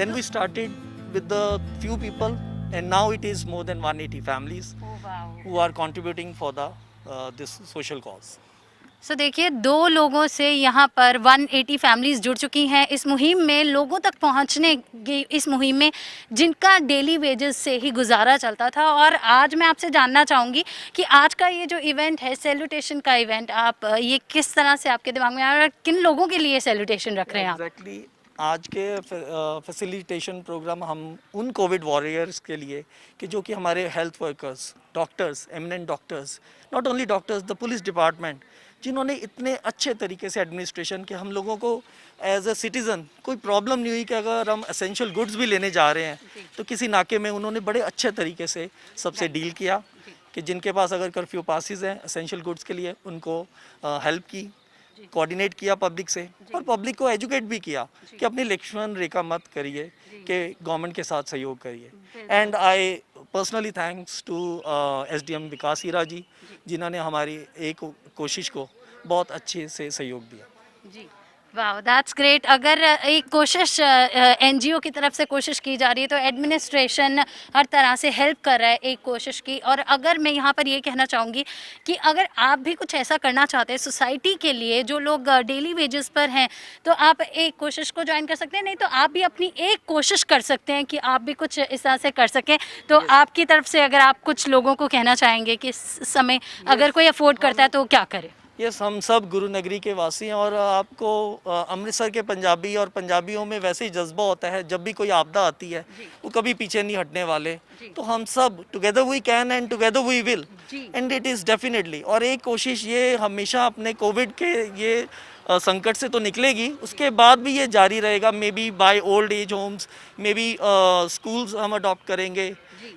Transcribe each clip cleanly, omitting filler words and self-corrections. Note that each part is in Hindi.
Then we started with the few people, and now it is more than 180 families who are contributing for the this social cause. सो देखिए 2 लोगों से यहाँ पर 180 फैमिलीज़ जुड़ चुकी हैं इस मुहिम में, लोगों तक पहुँचने की इस मुहिम में, जिनका डेली वेजेस से ही गुजारा चलता था। और आज मैं आपसे जानना चाहूँगी कि आज का ये जो इवेंट है, सैल्यूटेशन का इवेंट, आप ये किस तरह से आपके दिमाग में आया और किन लोगों के लिए सैल्यूटेशन रख रहे हैं आप? एग्जैक्टली आज के फैसिलिटेशन प्रोग्राम हम उन कोविड वॉरियर्स के लिए कि जो कि हमारे health workers, doctors, eminent doctors, not only doctors, the police department, जिन्होंने इतने अच्छे तरीके से एडमिनिस्ट्रेशन के हम लोगों को एज अ सिटीज़न कोई प्रॉब्लम नहीं हुई कि अगर हम एसेंशियल गुड्स भी लेने जा रहे हैं तो किसी नाके में उन्होंने बड़े अच्छे तरीके से सबसे डील किया कि जिनके पास अगर कर्फ्यू पासिस हैं एसेंशियल गुड्स के लिए उनको हेल्प की, कोऑर्डिनेट किया पब्लिक से, और पब्लिक को एजुकेट भी किया कि अपनी लक्ष्मण रेखा मत करिए, कि गवर्नमेंट के साथ सहयोग करिए। And I personally thanks to SDM Vikas Hira ji, जिन्होंने हमारी एक कोशिश को बहुत अच्छे से सहयोग दिया। जी, वाह, दैट्स ग्रेट। अगर एक कोशिश NGO की तरफ से कोशिश की जा रही है तो एडमिनिस्ट्रेशन हर तरह से हेल्प कर रहा है एक कोशिश की। और अगर मैं यहाँ पर ये कहना चाहूँगी कि अगर आप भी कुछ ऐसा करना चाहते हैं सोसाइटी के लिए, जो लोग डेली वेजेस पर हैं, तो आप एक कोशिश को ज्वाइन कर सकते हैं। नहीं तो आप भी अपनी एक कोशिश कर सकते हैं कि आप भी कुछ इस तरह से कर सकें। तो आपकी तरफ से अगर आप कुछ लोगों को कहना चाहेंगे कि इस समय अगर कोई अफोर्ड करता है तो क्या करे? यस, हम सब गुरु नगरी के वासी हैं, और आपको अमृतसर के पंजाबी और पंजाबियों में वैसे ही जज्बा होता है, जब भी कोई आपदा आती है वो कभी पीछे नहीं हटने वाले। तो हम सब together we can and together we will, and it is definitely. और एक कोशिश ये हमेशा अपने कोविड के ये संकट से तो निकलेगी, उसके बाद भी ये जारी रहेगा। May be by old age homes, may be schools हम अडॉप्ट करेंगे,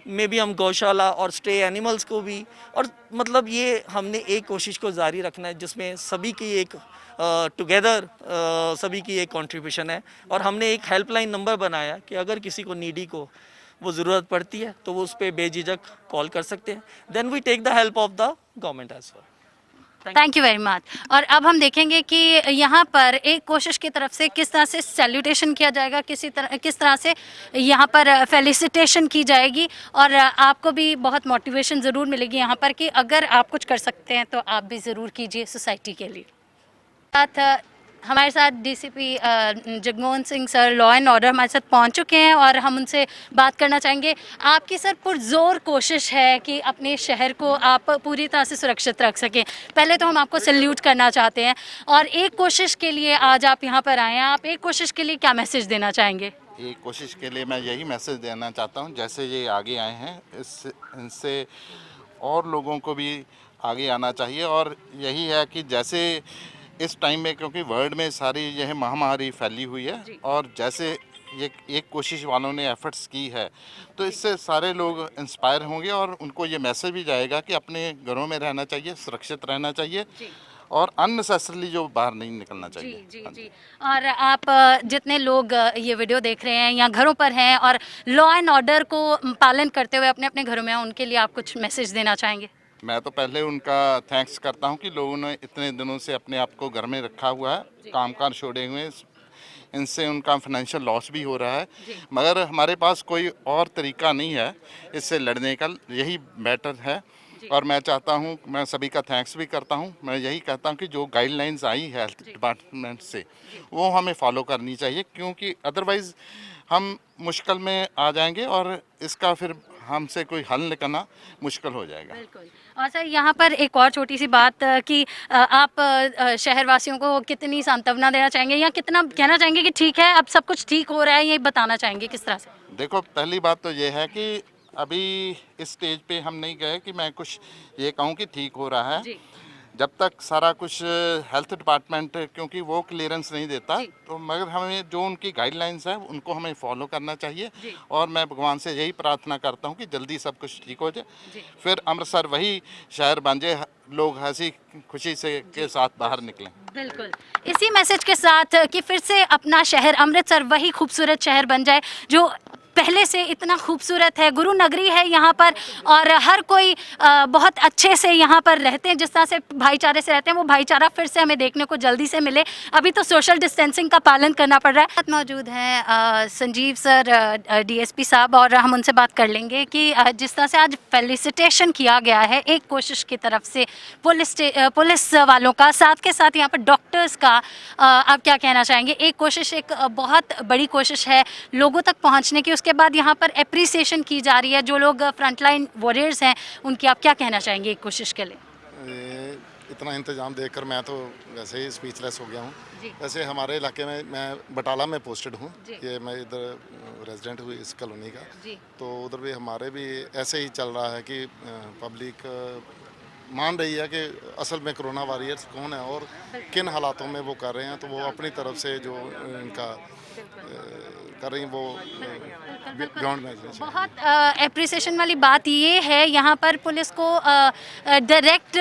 मे बी हम गौशाला और स्टे एनिमल्स को भी, और मतलब ये हमने एक कोशिश को जारी रखना है जिसमें सभी की एक टुगेदर सभी की एक कंट्रीब्यूशन है। और हमने एक हेल्पलाइन नंबर बनाया कि अगर किसी को नीडी को वो ज़रूरत पड़ती है तो वो उस पर बेझिझक कॉल कर सकते हैं। Then we take the help of the government as well. Thank you very much. और अब हम देखेंगे कि यहाँ पर एक कोशिश की तरफ से किस तरह से सैल्यूटेशन किया जाएगा, किस तरह से यहाँ पर फेलिसिटेशन की जाएगी, और आपको भी बहुत मोटिवेशन ज़रूर मिलेगी यहाँ पर कि अगर आप कुछ कर सकते हैं तो आप भी ज़रूर कीजिए सोसाइटी के लिए। हमारे साथ DCP Jagmohan Singh sir, law and order, हमारे साथ पहुंच चुके हैं और हम उनसे बात करना चाहेंगे। आपकी सर पुरजोर कोशिश है कि अपने शहर को आप पूरी तरह से सुरक्षित रख सकें। पहले तो हम आपको सैल्यूट करना चाहते हैं, और एक कोशिश के लिए आज आप यहाँ पर आए हैं। आप एक कोशिश के लिए क्या मैसेज देना चाहेंगे? एक कोशिश के लिए मैं यही मैसेज देना चाहता हूँ, जैसे ये आगे आए हैं इनसे और लोगों को भी आगे आना चाहिए। और यही है कि जैसे इस टाइम में, क्योंकि वर्ल्ड में सारी यह महामारी फैली हुई है, और जैसे ये एक कोशिश वालों ने एफर्ट्स की है, तो इससे सारे लोग इंस्पायर होंगे और उनको ये मैसेज भी जाएगा कि अपने घरों में रहना चाहिए, सुरक्षित रहना चाहिए, और अननेसेसरली जो बाहर नहीं निकलना चाहिए। जी। और आप जितने लोग ये वीडियो देख रहे हैं या घरों पर हैं और लॉ एंड ऑर्डर को पालन करते हुए अपने अपने घरों में हैं, उनके लिए आप कुछ मैसेज देना चाहेंगे? मैं तो पहले उनका थैंक्स करता हूं कि लोगों ने इतने दिनों से अपने आप को घर में रखा हुआ है, कामकाज छोड़े हुए, इनसे उनका फाइनेंशियल लॉस भी हो रहा है, मगर हमारे पास कोई और तरीका नहीं है इससे लड़ने का, यही बेटर है। और मैं चाहता हूं, मैं सभी का थैंक्स भी करता हूं, मैं यही कहता हूं कि जो गाइडलाइंस आई है हेल्थ डिपार्टमेंट से वो हमें फॉलो करनी चाहिए, क्योंकि अदरवाइज़ हम मुश्किल में आ जाएंगे और इसका फिर हमसे कोई हल निकालना मुश्किल हो जाएगा। बिल्कुल। और सर यहाँ पर एक और छोटी सी बात कि आप शहरवासियों को कितनी सांत्वना देना चाहेंगे या कितना कहना चाहेंगे कि ठीक है अब सब कुछ ठीक हो रहा है, ये बताना चाहेंगे किस तरह से? देखो, पहली बात तो ये है कि अभी इस स्टेज पे हम नहीं गए कि मैं कुछ ये कहूँ कि ठीक हो रहा है। जब तक सारा कुछ हेल्थ डिपार्टमेंट, क्योंकि वो क्लियरेंस नहीं देता, तो मगर हमें जो उनकी गाइडलाइंस है उनको हमें फॉलो करना चाहिए। और मैं भगवान से यही प्रार्थना करता हूँ कि जल्दी सब कुछ ठीक हो जाए, फिर अमृतसर वही शहर बन जाए, लोग हंसी खुशी से के साथ बाहर निकलें। बिल्कुल, इसी मैसेज के साथ कि फिर से अपना शहर अमृतसर वही खूबसूरत शहर बन जाए जो पहले से इतना खूबसूरत है, गुरु नगरी है यहाँ पर, और हर कोई बहुत अच्छे से यहाँ पर रहते हैं, जिस तरह से भाईचारे से रहते हैं, वो भाईचारा फिर से हमें देखने को जल्दी से मिले। अभी तो सोशल डिस्टेंसिंग का पालन करना पड़ रहा है। मौजूद हैं संजीव सर, डीएसपी साहब, और हम उनसे बात कर लेंगे कि जिस तरह से आज फेलिसिटेशन किया गया है एक कोशिश की तरफ से पुलिस वालों का, साथ के साथ यहाँ पर डॉक्टर्स का, आप क्या कहना चाहेंगे? एक कोशिश, एक बहुत बड़ी कोशिश है लोगों तक पहुँचने की, उसके बाद यहाँ पर एप्रिसिएशन की जा रही है जो लोग फ्रंटलाइन वॉरियर्स हैं उनकी, आप क्या कहना चाहेंगे एक कोशिश के लिए? इतना इंतज़ाम देखकर मैं तो वैसे ही स्पीचलेस हो गया हूँ। वैसे हमारे इलाके में, मैं बटाला में पोस्टेड हूँ, ये मैं इधर रेजिडेंट हुई इस कॉलोनी का, तो उधर भी हमारे भी ऐसे ही चल रहा है कि पब्लिक मान रही है कि असल में कोरोना वॉरियर्स कौन है और किन हालातों में वो कर रहे हैं, तो वो अपनी तरफ से जो इनका कर रही हैं वो ग्राउंड में। बहुत एप्रिसिएशन वाली बात ये है यहाँ पर पुलिस को डायरेक्ट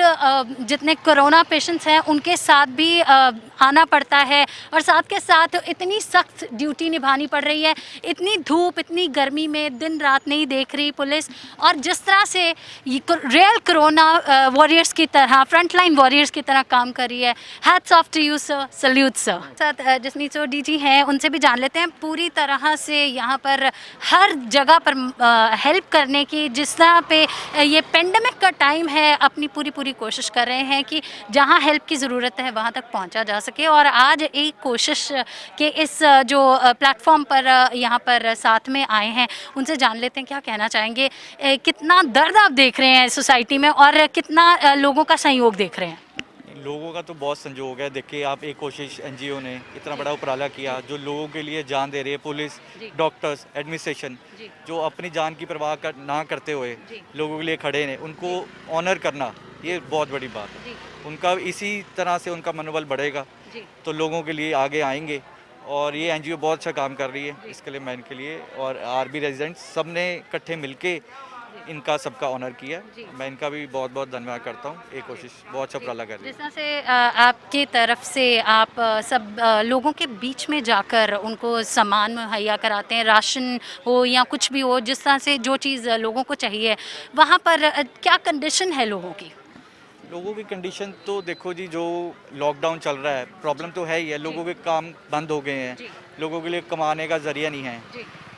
जितने कोरोना पेशेंट्स हैं उनके साथ भी आना पड़ता है, और साथ के साथ इतनी सख्त ड्यूटी निभानी पड़ रही है, इतनी धूप इतनी गर्मी में दिन रात नहीं देख रही पुलिस, और जिस तरह से रियल कोरोना वॉरियर्स की तरह, फ्रंटलाइन वॉरियर्स की तरह काम कर रही है। Hats off to you sir, salute sir. साथ जसमीत सर डीजी हैं, उनसे भी जान लेते हैं पूरी तरह से यहाँ पर हर जगह पर हेल्प करने की, जिस तरह पे ये पेंडेमिक का टाइम है, अपनी पूरी कोशिश कर रहे हैं कि जहाँ हेल्प की ज़रूरत है वहाँ तक पहुँचा जा सके। और आज एक कोशिश के इस जो प्लेटफॉर्म पर यहाँ पर साथ में आए हैं, उनसे जान लेते हैं क्या कहना चाहेंगे, कितना दर्द आप देख रहे हैं सोसाइटी में और कितना लोगों का सहयोग देख रहे हैं? लोगों का तो बहुत संयोग है। देखिए आप, एक कोशिश एनजीओ ने इतना बड़ा उपराला किया, जो लोगों के लिए जान दे रही है, पुलिस, डॉक्टर्स, एडमिनिस्ट्रेशन, जो अपनी जान की परवाह ना करते हुए लोगों के लिए खड़े हैं, उनको ऑनर करना ये बहुत बड़ी बात है। उनका इसी तरह से उनका मनोबल बढ़ेगा तो लोगों के लिए आगे आएंगे, और ये एनजीओ बहुत अच्छा काम कर रही है। इसके लिए मैं इनके लिए और आरबी रेजिडेंट्स सब ने इकट्ठे मिलके इनका सबका ऑनर किया, मैं इनका भी बहुत बहुत धन्यवाद करता हूँ। एक कोशिश बहुत अच्छा उपराला कर रही है। जिस तरह से आपकी तरफ से आप सब लोगों के बीच में जाकर उनको सामान मुहैया कराते हैं, राशन हो या कुछ भी हो, जिस तरह से जो चीज़ लोगों को चाहिए, वहाँ पर क्या कंडीशन है लोगों की? लोगों की कंडीशन तो देखो जी, जो लॉकडाउन चल रहा है, प्रॉब्लम तो है ही है, लोगों के काम बंद हो गए हैं, लोगों के लिए कमाने का जरिया नहीं है।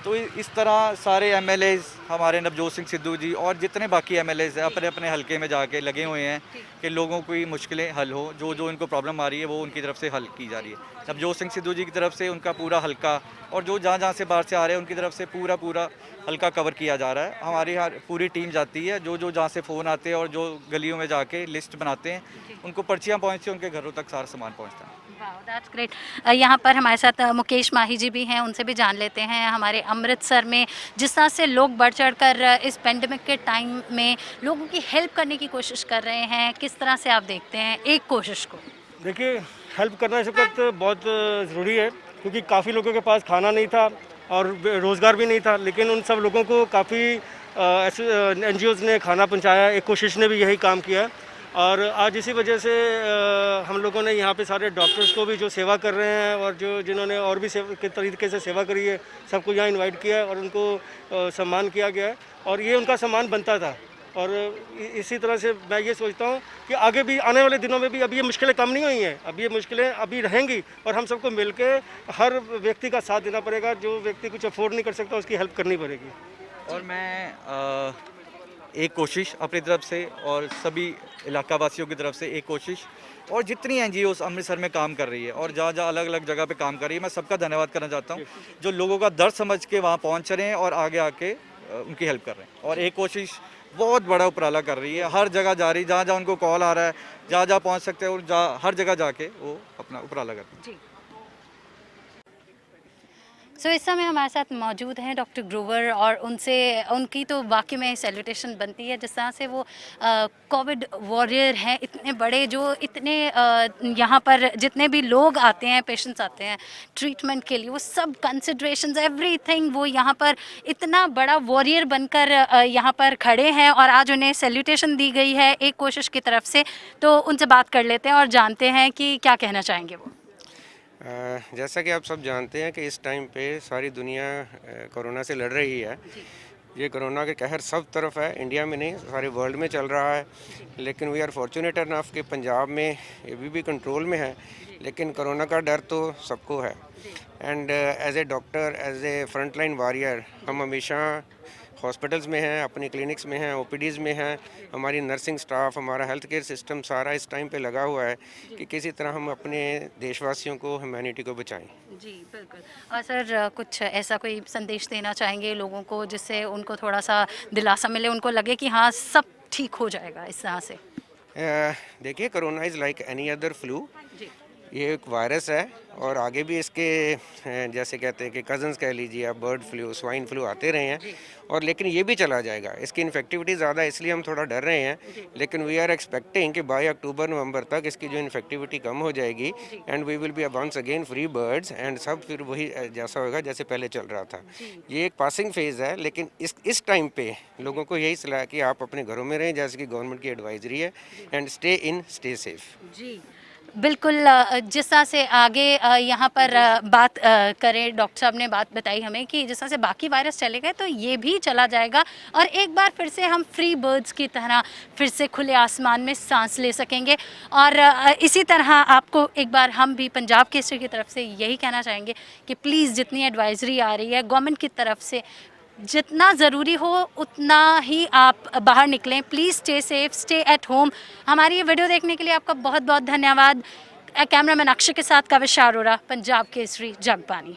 तो इस तरह सारे एमएलएज, हमारे नवजोत सिंह सिद्धू जी और जितने बाकी एमएलएज हैं, अपने अपने हलके में जाके लगे हुए हैं कि लोगों की मुश्किलें हल हो, जो जो इनको प्रॉब्लम आ रही है वो उनकी तरफ से हल की जा रही है। नवजोत सिंह सिद्धू जी की तरफ से उनका पूरा हलका, और जो जहाँ जहाँ से बाहर से आ रहे हैं उनकी तरफ से पूरा हल्का कवर किया जा रहा है। हमारी यहाँ पूरी टीम जाती है, जो जो जहाँ से फ़ोन आते हैं और जो गलियों में जाके लिस्ट बनाते हैं, उनको पर्चियाँ पहुँचती हैं, उनके घरों तक सारा सामान पहुँचता है। That's great. यहाँ पर हमारे साथ मुकेश माही जी भी हैं, उनसे भी जान लेते हैं हमारे अमृतसर में जिस तरह से लोग बढ़ चढ़ कर इस पेंडेमिक के टाइम में लोगों की हेल्प करने की कोशिश कर रहे हैं, किस तरह से आप देखते हैं एक कोशिश को? देखिए, हेल्प करना इस वक्त बहुत ज़रूरी है, क्योंकि काफ़ी लोगों के पास खाना नहीं था और रोज़गार भी नहीं था, लेकिन उन सब लोगों को काफ़ी एनजीओज़ ने खाना पहुँचाया। एक कोशिश ने भी यही काम किया, और आज इसी वजह से हम लोगों ने यहाँ पे सारे डॉक्टर्स को भी जो सेवा कर रहे हैं और जो जिन्होंने और भी के तरीके से सेवा करी है, सबको यहाँ इनवाइट किया है और उनको सम्मान किया गया है, और ये उनका सम्मान बनता था। और इसी तरह से मैं ये सोचता हूँ कि आगे भी आने वाले दिनों में भी अब ये मुश्किलें कम नहीं हुई हैं, अब ये मुश्किलें अभी रहेंगी, और हम सबको मिलके हर व्यक्ति का साथ देना पड़ेगा। जो व्यक्ति कुछ अफोर्ड नहीं कर सकता उसकी हेल्प करनी पड़ेगी। और मैं एक कोशिश अपनी तरफ से और सभी इलाका वासियों की तरफ से एक कोशिश, और जितनी एनजीओस अमृतसर में काम कर रही है और जहाँ जहाँ अलग अलग जगह पे काम कर रही है, मैं सबका धन्यवाद करना चाहता हूँ, जो लोगों का दर्द समझ के वहाँ पहुँच रहे हैं और आगे आके उनकी हेल्प कर रहे हैं। और एक कोशिश बहुत बड़ा उपराला कर रही है, हर जगह जा रही, जहाँ जहाँ उनको कॉल आ रहा है, जहाँ जहाँ पहुँच सकते हैं और हर जगह जाके वो अपना उपराला करते हैं। सो इस समय हमारे साथ मौजूद हैं डॉक्टर ग्रोवर, और उनकी तो वाकई में सैल्यूटेशन बनती है जिस तरह से वो कोविड वॉरियर हैं, इतने बड़े, जो इतने यहाँ पर जितने भी लोग आते हैं, पेशेंट्स आते हैं ट्रीटमेंट के लिए, वो सब कंसिडरेशंस एवरीथिंग, वो यहाँ पर इतना बड़ा वॉरियर बनकर यहाँ पर खड़े हैं, और आज उन्हें सैल्यूटेशन दी गई है एक कोशिश की तरफ से। तो उनसे बात कर लेते हैं और जानते हैं कि क्या कहना चाहेंगे वो। जैसा कि आप सब जानते हैं कि इस टाइम पे सारी दुनिया कोरोना से लड़ रही है। ये कोरोना के कहर सब तरफ है, इंडिया में नहीं सारे वर्ल्ड में चल रहा है। लेकिन वी आर फॉर्चुनेट इनफ कि पंजाब में अभी भी कंट्रोल में है, लेकिन कोरोना का डर तो सबको है। And as a doctor, as a front line warrior, हम हमेशा हॉस्पिटल्स में हैं, अपनी क्लिनिक्स में हैं, ओपीडीज़ में हैं। हमारी नर्सिंग स्टाफ, हमारा हेल्थ केयर सिस्टम सारा इस टाइम पे लगा हुआ है कि किसी तरह हम अपने देशवासियों को, ह्यूमैनिटी को बचाएं। जी बिल्कुल। और सर कुछ ऐसा कोई संदेश देना चाहेंगे लोगों को जिससे उनको थोड़ा सा दिलासा मिले, उनको लगे कि हाँ सब ठीक हो जाएगा इस तरह से? देखिए, corona is like any other flu. ये एक वायरस है और आगे भी इसके जैसे कहते हैं कि कज़न्स कह लीजिए आप, बर्ड फ्लू, स्वाइन फ्लू आते रहे हैं और लेकिन ये भी चला जाएगा। इसकी इन्फेक्टिविटी ज़्यादा है इसलिए हम थोड़ा डर रहे हैं, लेकिन वी आर एक्सपेक्टिंग कि बाय अक्टूबर नवंबर तक इसकी जो इन्फेक्टिविटी कम हो जाएगी and we will be once again free birds एंड सब फिर वही जैसा होगा जैसे पहले चल रहा था। ये एक पासिंग फेज़ है, लेकिन इस टाइम पे लोगों को यही सलाह है कि आप अपने घरों में रहें जैसे कि गवर्नमेंट की एडवाइजरी है, and stay in, stay safe. जी बिल्कुल। जिस तरह से आगे यहाँ पर बात करें, डॉक्टर साहब ने बात बताई हमें कि जिस तरह से बाकी वायरस चले गए तो ये भी चला जाएगा और एक बार फिर से हम फ्री बर्ड्स की तरह फिर से खुले आसमान में सांस ले सकेंगे। और इसी तरह आपको एक बार हम भी पंजाब केसरी की तरफ से यही कहना चाहेंगे कि प्लीज़ जितनी एडवाइजरी आ रही है गवर्नमेंट की तरफ से, जितना ज़रूरी हो उतना ही आप बाहर निकलें। Please stay safe, stay at home. हमारी ये वीडियो देखने के लिए आपका बहुत बहुत धन्यवाद। कैमरामैन अक्षय के साथ कविश अरोड़ा, पंजाब केसरी, जगबानी।